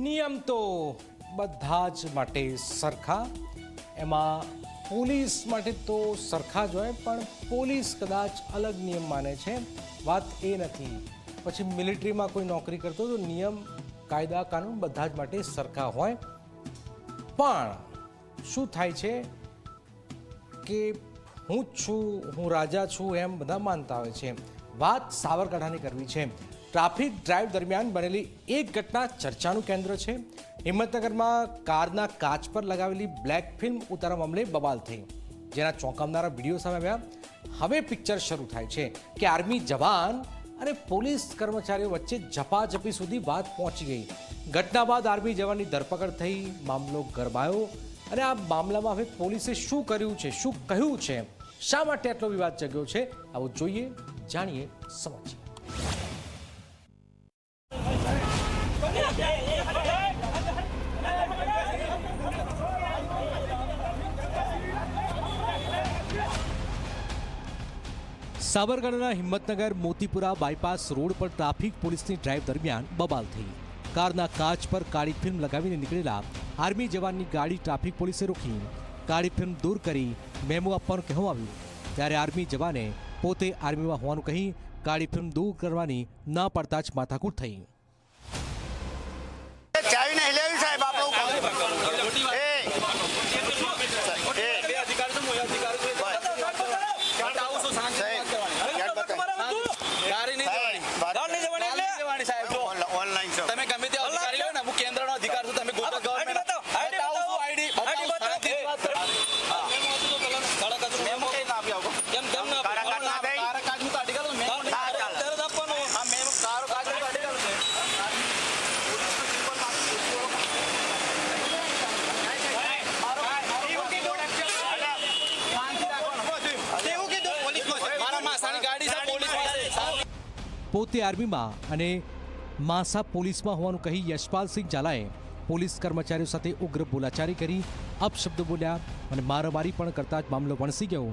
નિયમ તો બધા જ માટે સરખા, એમાં પોલીસ માટે તો સરખા જ હોય, પણ પોલીસ કદાચ અલગ નિયમ માને છે. વાત એ નથી. પછી મિલિટરીમાં કોઈ નોકરી કરતો તો નિયમ કાયદા કાનૂન બધા જ માટે સરખા હોય. પણ શું થાય છે કે હું જ છું, હું રાજા છું એમ બધા માનતા હોય છે. વાત સાબરકાંઠાની કરવી છે. ટ્રાફિક ડ્રાઈવ દરમિયાન બનેલી એક ઘટના ચર્ચાનું કેન્દ્ર છે. હિંમતનગરમાં કારના કાચ પર લગાવેલી બ્લેક ફિલ્મ ઉતારવા મામલે બબાલ થઈ, જેના ચોંકાવનારા વિડીયો સામે આવ્યા. હવે પિક્ચર શરૂ થાય છે કે આર્મી જવાન અને પોલીસ કર્મચારીઓ વચ્ચે ઝપાઝપી સુધી વાત પહોંચી ગઈ. ઘટના બાદ આર્મી જવાનની ધરપકડ થઈ, મામલો ગરમાયો. અને આ મામલામાં હવે પોલીસે શું કર્યું છે, શું કહ્યું છે, શા માટે આટલો વિવાદ જગ્યો છે, આવું જોઈએ, જાણીએ, સમજીએ. સાબરકાંઠાના હિંમતનગર મોતીપુરા બાયપાસ રોડ પર ટ્રાફિક પોલીસની ડ્રાઈવ દરમિયાન બબાલ થઈ. કારના કાચ પર કાળી ફિલ્મ લગાવીને નીકળેલા આર્મી જવાનની ગાડી ટ્રાફિક પોલીસે રોકી. કાળી ફિલ્મ દૂર કરી મેમો આપવાનું કહેવામાં આવ્યું, ત્યારે આર્મી જવાને પોતે આર્મીમાં હોવાનું કહી કાળી ફિલ્મ દૂર કરવાની ના પડતા જ માથાકૂટ થઈ. પોતે આર્મીમાં અને માસા પોલીસમાં હોવાનું કહી યશપાલસિંહ ઝાલાએ પોલીસ કર્મચારીઓ સાથે ઉગ્ર બોલાચારી કરી, અપશબ્દો બોલ્યા અને મારામારી પણ કરતા જ મામલો વણસી ગયો.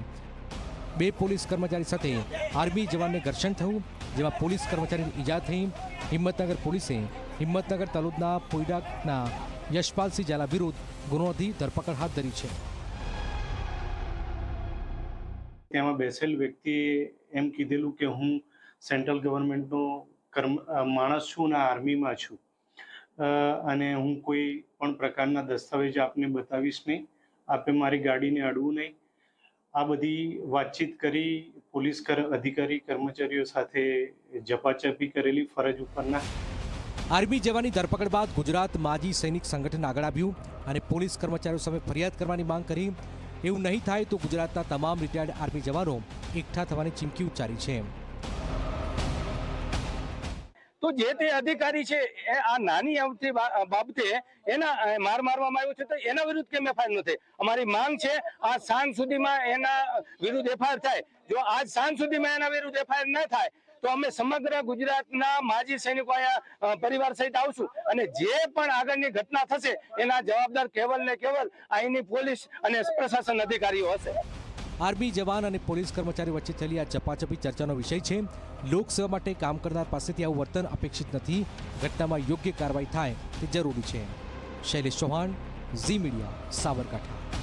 બે પોલીસ કર્મચારી સાથે આર્મી જવાનને ઘર્ષણ થયું, જેમાં પોલીસ કર્મચારીની ઈજા થઈ. હિંમતનગર પોલીસે હિંમતનગર તાલુકાના પોઈડાના યશપાલસિંહ ઝાલા વિરુદ્ધ ગુનો નોંધી ધરપકડ હાથ ધરી છે. તેમાં બેસેલ વ્યક્તિએ એમ કીધેલું કે હું સેન્ટ્રલ ગવર્મેન્ટનો માણસ છું અને આર્મીમાં છું અને હું કોઈ પણ પ્રકારના દસ્તાવેજ આપને બતાવીશ નહીં, આપે મારી ગાડીને અડવું નહીં. આ બધી વાતચીત કરી પોલીસ અધિકારી કર્મચારીઓ સાથે ઝપાઝપી કરેલી ફરજ ઉપરના. આર્મી જવાનની ધરપકડ બાદ ગુજરાત માજી સૈનિક સંગઠન આગળ આવ્યું અને પોલીસ કર્મચારીઓ સામે ફરિયાદ કરવાની માંગ કરી. એવું નહીં થાય તો ગુજરાતના તમામ રિટાયર્ડ આર્મી જવાનો એકઠા થવાની ચીમકી ઉચ્ચારી છે. તો જે તે અધિકારી છે એ આ નાની બાબતે એના મારવામાં આવ્યો છે તો એના વિરુદ્ધ કેમ એફઆઈઆર ન થઈ? અમારી માંગ છે આ સાંજ સુધીમાં એના વિરુદ્ધ એફઆઈઆર થાય. જો આજ સાંજ સુધીમાં એના વિરુદ્ધ એફઆઈઆર ન થાય તો અમે સમગ્ર ગુજરાતના માજી સૈનિકો અહીંયા પરિવાર સહિત આવશું અને જે પણ આગળની ઘટના થશે એના જવાબદાર કેવલ ને કેવલ અહીંની પોલીસ અને પ્રશાસન અધિકારીઓ હશે. આર્મી જવાન અને પોલીસ કર્મચારી વચ્ચે થયેલી આ ઝપાઝપી ચર્ચાનો વિષય છે. લોકસેવા માટે કામ કરનાર પાસેથી આવું વર્તન અપેક્ષિત નથી. ઘટનામાં યોગ્ય કાર્યવાહી થાય તે જરૂરી છે. શૈલેષ ચૌહાણ, ઝી મીડિયા, સાબરકાંઠા.